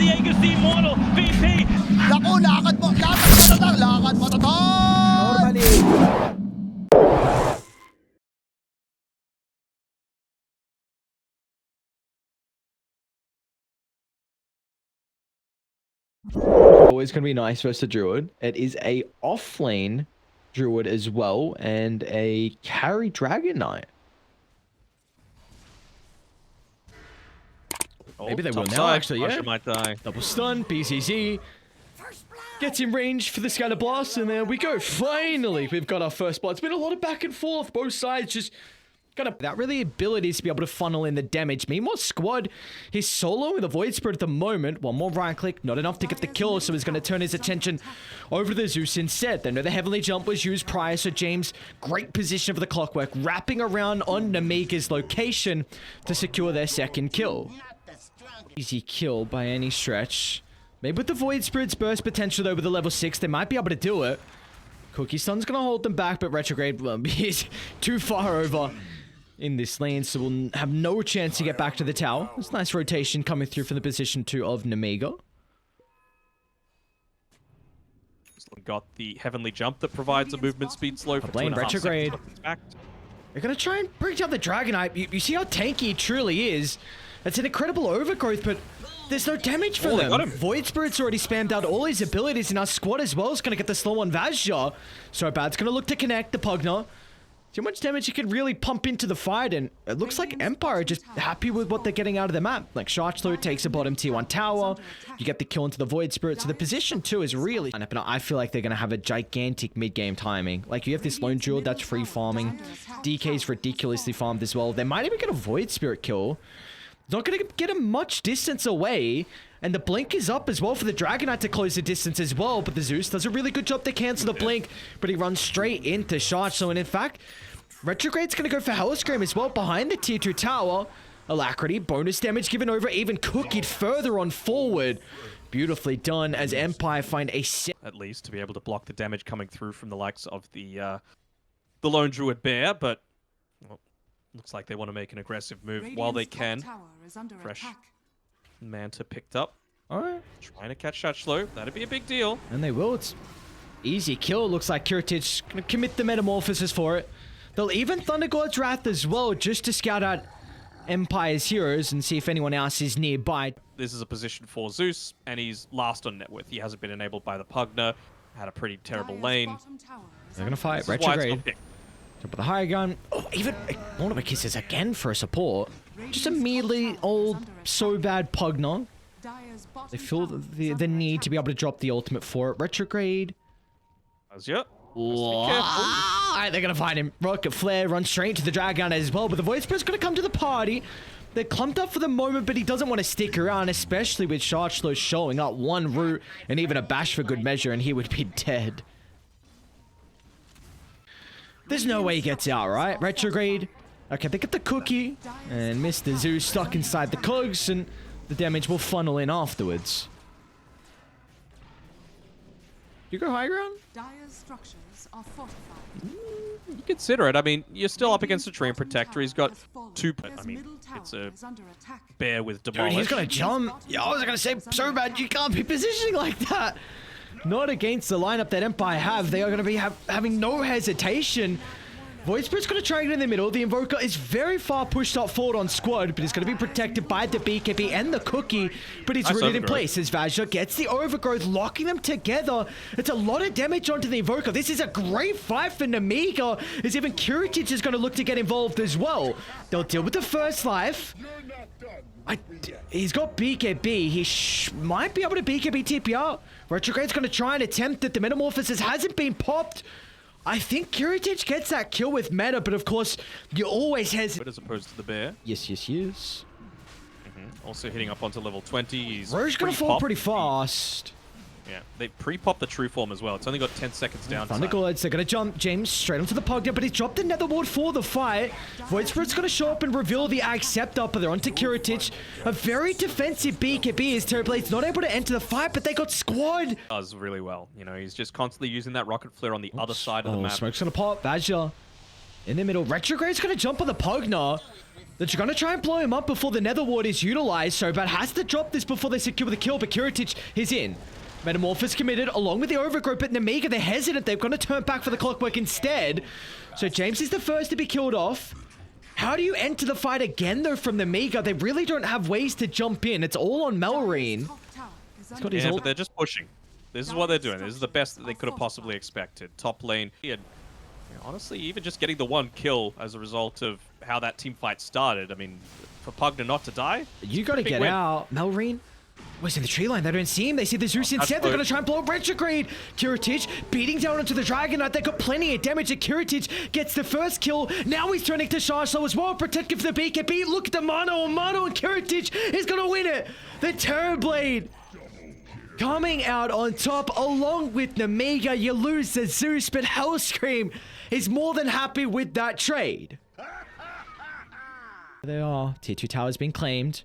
Diego's the immortal VP. Naku, lakad mo tatang, lakad mo tatang! Normally. Always going to be nice versus a druid. It is a offlane druid as well, and a carry dragon knight. Maybe they will now, actually, yeah. Might die. Double stun, BCZ. Gets in range for the scatter blast, and there we go. Finally, we've got our first blood. It's been a lot of back and forth, both sides just without really abilities to be able to funnel in the damage. Meanwhile, Squad, he's solo with a Void Spirit at the moment. One more right click, not enough to get the kill, so he's going to turn his attention over to the Zeus instead. They know the Heavenly Jump was used prior, so James, great position for the Clockwork, wrapping around on Nemiga's location to secure their second kill. Easy kill by any stretch. Maybe with the Void Spirit's burst potential though, with the level 6, they might be able to do it. Cookie Sun's going to hold them back, but Retrograde is too far over in this lane, so we'll have no chance to get back to the tower. There's a nice rotation coming through from the position 2 of Nemiga. Got the Heavenly Jump that provides a movement speed slow for Lane Retrograde. They're going to try and bring down the Dragonite. You see how tanky he truly is. It's an incredible overgrowth, but there's no damage for them. Void Spirit's already spammed out all his abilities, and our Squad as well is going to get the slow on Vazja. So Bad's going to look to connect the Pugna. See how much damage he can really pump into the fight, and it looks like Empire are just happy with what they're getting out of the map. Like, Sharchlo takes a bottom tier 1 tower, you get the kill into the Void Spirit, so the position 2 is really... And I feel like they're going to have a gigantic mid-game timing. Like, you have this lone druid that's free farming, DK's ridiculously farmed as well. They might even get a Void Spirit kill. It's not going to get him much distance away, and the blink is up as well for the Dragonite to close the distance as well, but the Zeus does a really good job to cancel the blink, but he runs straight into Sharchlo, and in fact... Retrograde's going to go for Hell Scrim as well behind the tier 2 tower. Alacrity, bonus damage given over, even cookied further on forward. Beautifully done as Empire find a... At least to be able to block the damage coming through from the likes of the Lone Druid Bear, but well, looks like they want to make an aggressive move while they can. Fresh Manta picked up. Alright. Trying to catch Sharchlo. That'd be a big deal. And they will. It's easy kill. Looks like Kiritich going to commit the Metamorphosis for it. They'll even Thunder God's Wrath as well, just to scout out Empire's heroes and see if anyone else is nearby. This is a position for Zeus, and he's last on net worth. He hasn't been enabled by the Pugna. Had a pretty terrible lane. They're going to fight Retrograde. Jump with the high gun. Oh, even one of the kisses again for a support. Just immediately old, so bad Pugna. They feel the need to be able to drop the ultimate for it. Retrograde. Yep. Alright, they're gonna find him. Rocket Flare runs straight to the Dragon as well, but the Void Spirit's gonna come to the party. They're clumped up for the moment, but he doesn't want to stick around, especially with Sharchlo showing up one root and even a bash for good measure, and he would be dead. There's no way he gets out, right? Retrograde. Okay, they get the cookie, and Mr. Zoo stuck inside the cogs, and the damage will funnel in afterwards. You go high ground? Dire's structures are fortified. You consider it. I mean, you're still up against a Treant Protector. He's got 2... I mean, it's a bear with Demolish. Dude, he's gonna jump. Yeah, I was gonna say, so bad, you can't be positioning like that. Not against the lineup that Empire have. They are gonna be having no hesitation. Void Spirit's gonna try and get in the middle. The Invoker is very far pushed up forward on Squad, but he's gonna be protected by the BKB and the cookie, but he's rooted in place as Vazja gets the overgrowth, locking them together. It's a lot of damage onto the Invoker. This is a great fight for Nemiga, as even Kiritich is gonna look to get involved as well. They'll deal with the first life. He's got BKB. He might be able to BKB TPR. Retrograde's gonna try and attempt it. The Metamorphosis hasn't been popped. I think Kiritich gets that kill with meta, but of course, you always hesitate. As opposed to the bear. Yes. Also hitting up onto level 20. He's Rogue's gonna fall pretty fast. Yeah, they pre-popped the true form as well. It's only got 10 seconds down. Thunder Gods, they're gonna jump James straight onto the Pugna, but he's dropped the Nether Ward for the fight. Void Spirit's gonna show up and reveal the Acceptor, but they're onto Kiritich. A very defensive BKB as Terrorblade's not able to enter the fight, but they got Squad. Does really well. You know, he's just constantly using that Rocket Flare on the other side of the map. Smoke's gonna pop. Vazja in the middle. Retrograde's gonna jump on the Pugna. They're going to try and blow him up before the Nether Ward is utilized. Sobat has to drop this before they secure the kill, but Kiritich is in. Metamorphosis committed along with the Overgrowth, but Nemiga, they're hesitant. They're going to turn back for the Clockwork instead. So James is the first to be killed off. How do you enter the fight again, though, from Nemiga? They really don't have ways to jump in. It's all on Melreen. Yeah, but they're just pushing. This is what they're doing. This is the best that they could have possibly expected. Top lane. And honestly, even just getting the one kill as a result of how that team fight started. I mean, for Pugna not to die, you got to get out. Melreen was in the tree line. They don't see him. They see the Zeus instead. They're going to try and blow up Retrograde. Kiritich beating down onto the Dragon Knight. They got plenty of damage. Kiritich gets the first kill. Now he's turning to Shashlo as well. Protective for the BKB. Look at the Mono. Mono and Kiritich is going to win it. The Terrorblade coming out on top along with Nemiga. You lose the Zeus, but Hellscream is more than happy with that trade. There they are. Tier 2 tower's been claimed.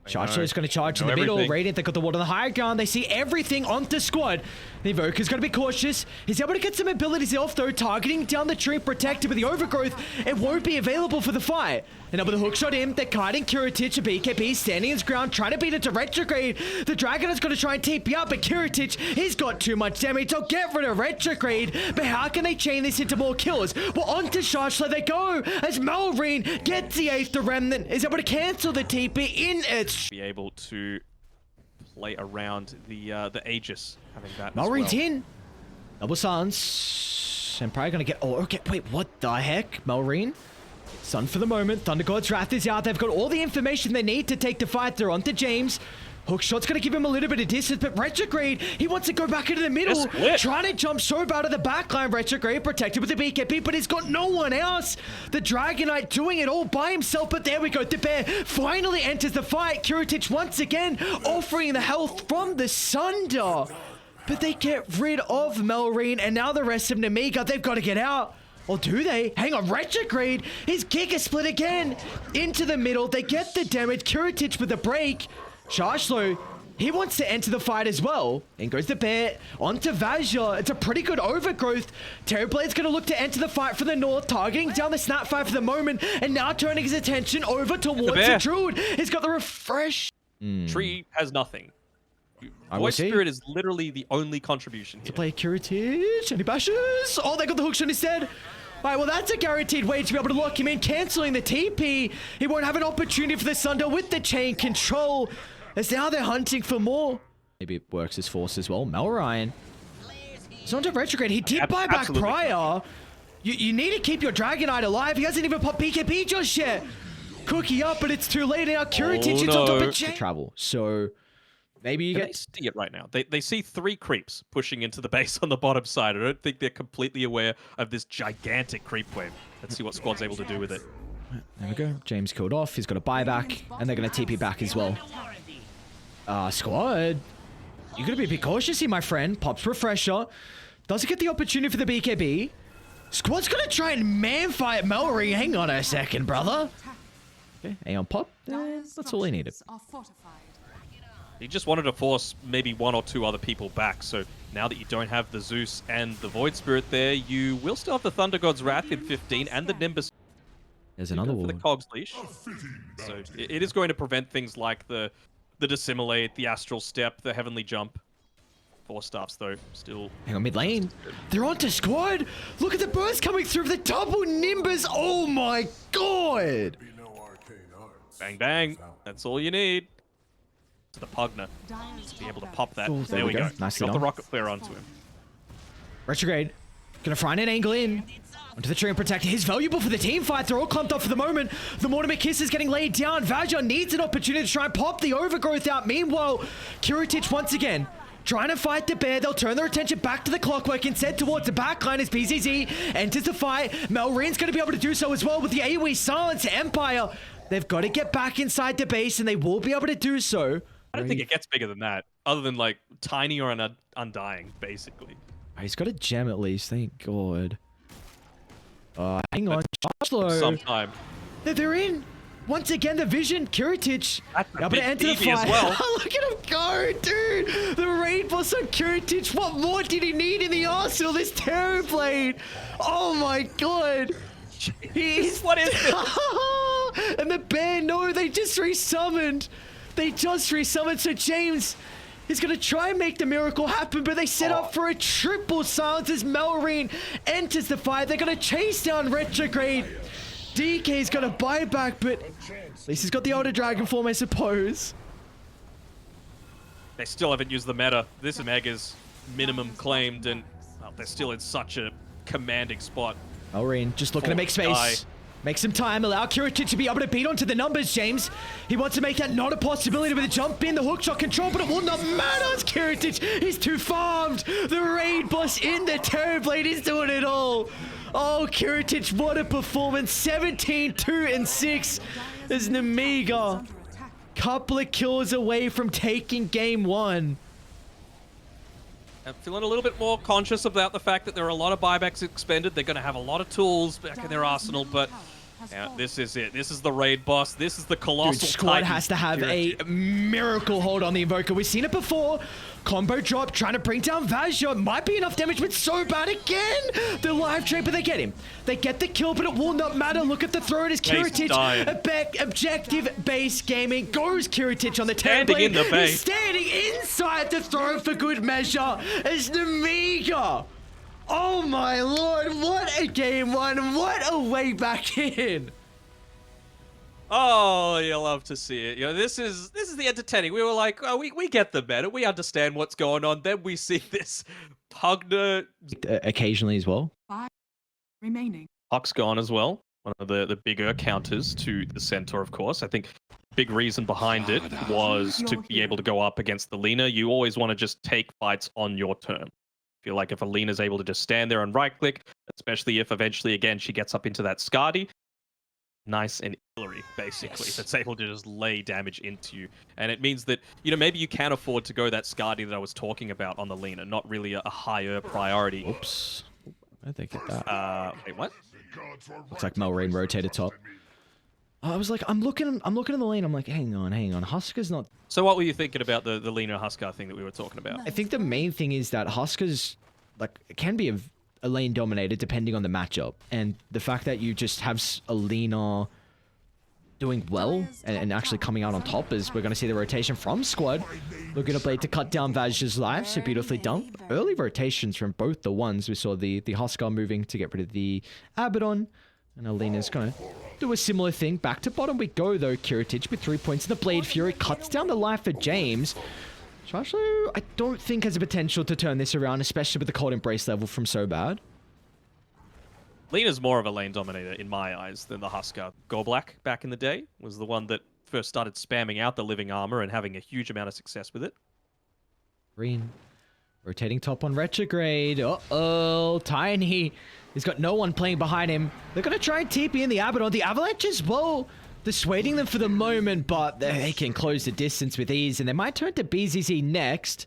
Shashlo's going to charge in the middle. Radiant, they got the ward on the higher ground. They see everything onto squad. The Invoker's going to be cautious. He's able to get some abilities off, though. Targeting down the tree, protected with the Overgrowth. It won't be available for the fight. And now with the hookshot in, they're kiting Kiritich. BKB standing his ground, trying to beat it to Retrograde. The Dragon is going to try and TP out, but Kiritich, he's got too much damage. They'll get rid of Retrograde. But how can they chain this into more kills? Well, onto Shashlo they go as Melreen gets the 8th. The Remnant is able to cancel the TP in its... Be able to play around the Aegis, having that Melreen's in. Double Suns. And probably going to get... Oh, okay. Wait, what the heck? Melreen? Sun for the moment. Thunder God's Wrath is out. They've got all the information they need to take the fight. They're onto James. Hookshot's going to give him a little bit of distance, but Retrograde, he wants to go back into the middle. Trying to jump so out of the backline. Retrograde protected with the BKB, but he's got no one else. The Dragon Knight doing it all by himself, but there we go. The Bear finally enters the fight. Kiritich once again offering the health from the Sunder. But they get rid of Melreen, and now the rest of Nemiga, they've got to get out. Or do they? Hang on, Retrograde, his kick is split again. Into the middle, they get the damage. Kiritich with a break. Shashlo, he wants to enter the fight as well. In goes the Bear onto Vajra. It's a pretty good Overgrowth. Terrorblade's going to look to enter the fight from the north, targeting down the snap fight for the moment, and now turning his attention over towards the Druid. He's got the refresh. Tree has nothing. Voice Spirit is literally the only contribution here. To play Kiritich, and he bashes. Oh, they got the hookshot instead. Alright, well, that's a guaranteed way to be able to lock him in, cancelling the TP. He won't have an opportunity for the Sunder with the chain control. As now they're hunting for more. Maybe it works as force as well. Melryan. He's onto Retrograde. He did buy back prior. You need to keep your Dragon Knight alive. He hasn't even popped BKB just yet. Cookie up, but it's too late now. Kiritich is on top of chain. Travel. So... maybe you get... They see it right now. They see 3 creeps pushing into the base on the bottom side. I don't think they're completely aware of this gigantic creep wave. Let's see what Squad's able to do with it. There we go. James killed off. He's got a buyback, and they're going to TP back as well. Squad, you got to be a bit cautious here, my friend. Pops refresher. Doesn't get the opportunity for the BKB. Squad's going to try and man-fight Melreen. Hang on a second, brother. Okay, Aeon pop. That's all he needed. He just wanted to force maybe 1 or 2 other people back, so now that you don't have the Zeus and the Void Spirit there, you will still have the Thunder God's Wrath in 15 and the Nimbus. There's another one. For the Cog's Leash. So it is going to prevent things like the Dissimilate, the Astral Step, the Heavenly Jump. 4 staffs, though, still... hang on, mid lane. They're onto Squad. Look at the burst coming through. The double Nimbus. Oh my god. Bang, bang. That's all you need. To the Pugna to be able to pop that. Oh, there we go. Nicely Got done. the rocket flare onto him. Retrograde. Gonna find an angle in. Onto the tree and protect. He's valuable for the team fight. They're all clumped up for the moment. The Mortimer Kiss is getting laid down. Vajra needs an opportunity to try and pop the Overgrowth out. Meanwhile, Kiritich once again trying to fight the Bear. They'll turn their attention back to the Clockwork instead towards the backline as BZZ enters the fight. Melreen's going to be able to do so as well with the AoE silence. Empire, they've got to get back inside the base and they will be able to do so. I don't think it gets bigger than that, other than like Tiny or an Undying, basically. He's got a gem at least, thank god. Hang on, Shashlo. Sometime. They're in. Once again, the Vision, Kiritich, able to enter the fight. As well. Look at him go, dude. The raid boss on Kiritich. What more did he need in the arsenal? This Terrorblade. Oh my god. Jeez, what is this? And the bear, no, they just resummoned. They just resummoned, so James is going to try and make the miracle happen, but they set up for a triple silence as Melreen enters the fight. They're going to chase down Retrograde. DK's got a buyback, but at least he's got the Elder Dragon form, I suppose. They still haven't used the meta. This Nemiga's minimum claimed, and well, they're still in such a commanding spot. Melreen just looking to make space. Make some time, allow Kiritich to be able to beat onto the numbers, James. He wants to make that not a possibility with a jump in, the hook shot control, but it will not matter as Kiritich is too farmed. The raid boss in the Terrorblade is doing it all. Oh, Kiritich, what a performance. 17, 2, and 6 as Nemiga. Couple of kills away from taking game 1. I'm feeling a little bit more conscious about the fact that there are a lot of buybacks expended. They're going to have a lot of tools back in their arsenal, but this is it. This is the raid boss. This is the colossal Dude, Squad Titan. has to have a miracle hold on the Invoker. We've seen it before. Combo drop, trying to bring down Vazja. Might be enough damage, but so bad again. The live trade, but they get him. They get the kill, but it will not matter. Look at the throw. It is Kiritich. Objective base gaming. Goes Kiritich on the Standing in the base. He's standing inside the throw for good measure as Nemiga. Oh my lord, what a game 1. What a way back in. Oh, you love to see it. You know, this is the entertaining. We were like, oh, we get the meta. We understand what's going on. Then we see this Pugner occasionally as well. 5 remaining. Huck's gone as well. One of the bigger counters to the Centaur, of course. I think big reason behind it was to be able to go up against the Lina. You always want to just take fights on your turn. I feel like if Alina's able to just stand there and right click, especially if eventually again she gets up into that Skadi, nice and Hillary basically, that's able to just lay damage into you. And it means that, you know, maybe you can afford to go that Skadi that I was talking about on the Lina, not really a higher priority. Oops. Where'd they get that? Wait, what? Looks like Melreen rotated top. I was like, I'm looking at the lane. I'm like, hang on. Huskar's not. So what were you thinking about the Lina Huskar thing that we were talking about? I think the main thing is that Huskar's like can be a lane dominated depending on the matchup, and the fact that you just have a Lina doing well and actually coming out on top is we're going to see the rotation from Squad. Looking to play to cut down Vazja's life, so beautifully done. Early rotations from both the ones. We saw the Huskar moving to get rid of the Abaddon, and Alina's going to do a similar thing. Back to bottom we go though. Kiritich with 3 points in the Blade Fury cuts down the life for James. Shashlu, I don't think has a potential to turn this around, especially with the Cold Embrace level from so bad. Lina's more of a lane dominator in my eyes than the Huskar. Gorblack back in the day was the one that first started spamming out the living armor and having a huge amount of success with it. Green. Rotating top on Retrograde. Uh-oh. Tiny. He's got no one playing behind him. They're going to try and TP in the Abaddon. The Avalanche as well. Dissuading them for the moment, but they can close the distance with ease, and they might turn to BZZ next.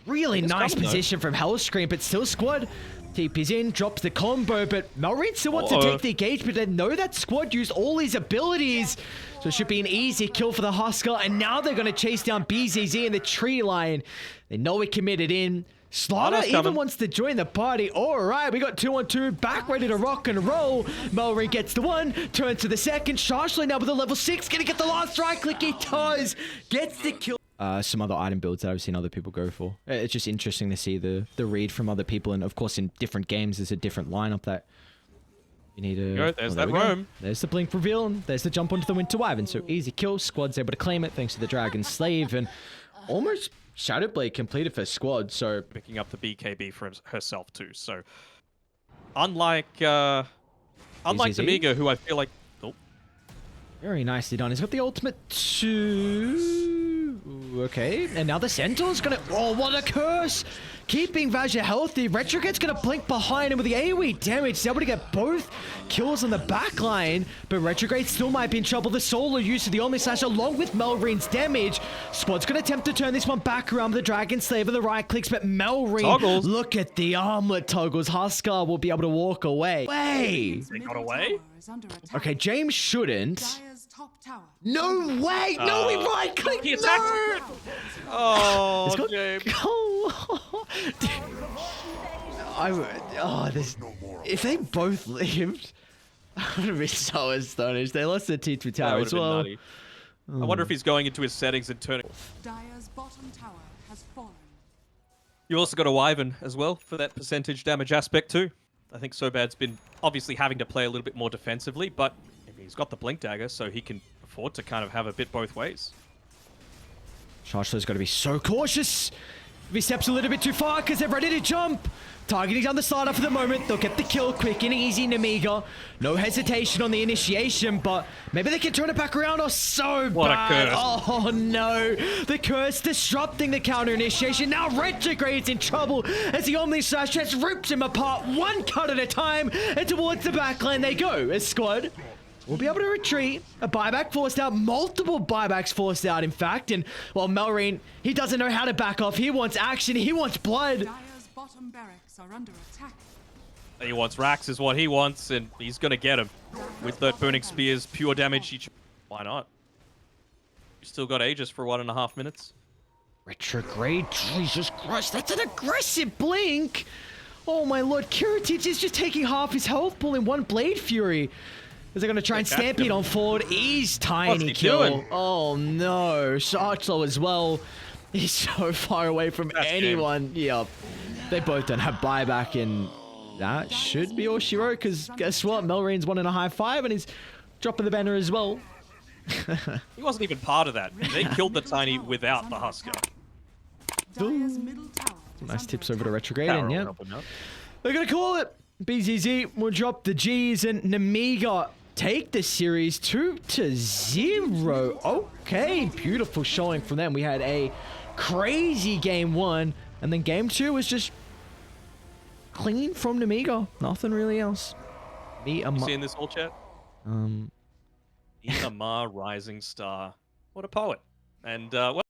Really nice position from Hellscream, but still Squad TP's in, drops the combo, but Melreen still wants to take the engagement. They know that Squad used all his abilities, so it should be an easy kill for the Huskar, and now they're going to chase down BZZ in the tree line. They know he committed in. Slaughter even wants to join the party. All right, we got 2-on-2, back ready to rock and roll. Melreen gets the one, turns to the second. Shashly now with a level 6, gonna get the last right click. He does, gets the kill. Some other item builds that I've seen other people go for. It's just interesting to see the read from other people, and of course in different games there's a different lineup that you need to... There's that roam. There's the blink reveal, and there's the jump onto the Winter Wyvern. So easy kill, Squad's able to claim it thanks to the Dragon Slave, and almost Shadowblade completed for Squad, so... Picking up the BKB for herself too, so... Unlike Nemiga, who I feel like... Oh. Very nicely done. He's got the ultimate too. Okay, and now the Centaur's gonna... Oh, what a curse! Keeping Vazja healthy. Retrogade's gonna blink behind him with the AoE damage. He's able to get both kills on the back line, but Retrograde still might be in trouble. The solo use of the Omni Slash along with Melreen's damage. Squad's gonna attempt to turn this one back around with the Dragon Slave and the right clicks, but Melreen, look at the armlet toggles. Huskar will be able to walk away. They got away? Okay, James shouldn't. No way! No, he right clicked! He attacked! Oh, James. If they both lived, I would be so astonished. They lost their T2 That tower would as have been well. nutty. I wonder if he's going into his settings and turning. Dire's bottom tower has fallen. You also got a Wyvern as well for that percentage damage aspect too. I think Sobad's been obviously having to play a little bit more defensively, but he's got the Blink Dagger, so he can afford to kind of have a bit both ways. Chargeslow's got to be so cautious. If he steps a little bit too far because they're ready to jump. Targeting down the slider for the moment. They'll get the kill quick and easy, Nemiga. No hesitation on the initiation, but maybe they can turn it back around or so What bad. a curse. Oh no. The curse disrupting the counter initiation. Now Retrograde's in trouble as the Omni Slash just rips him apart one cut at a time, and towards the backline they go. A squad will be able to retreat. A buyback forced out. Multiple buybacks forced out, in fact. And, well, Melreen, he doesn't know how to back off. He wants action. He wants blood. Dire's bottom barracks are under attack. He wants Rax is what he wants, and he's going to get him. With the Burning Spears, pure damage each. Why not? You still got Aegis for 1.5 minutes. Retrograde. Jesus Christ, that's an aggressive blink. Oh, my lord. Kiritich is just taking half his health pool in one Blade Fury. Is they going to try and stampede on forward? He's tiny kill. Doing? Oh no, Sarchlo as well. He's so far away from anyone. Yep. They both don't have buyback, and that should be all she wrote, because guess what? Melreen's 1 in a high 5, and he's dropping the banner as well. He wasn't even part of that. They killed the Tiny without the Husker. Dire's middle tower is Nice under tips over to attack. Retrograde, and yeah, Helping out. they're going to call it. BZZ will drop the G's, and Nemiga take the series 2-0. Okay, beautiful showing from them. We had a crazy game 1, and then game 2 was just clean from Nemiga. Nothing really else. You seeing this whole chat? Amar Rising Star. What a poet. And what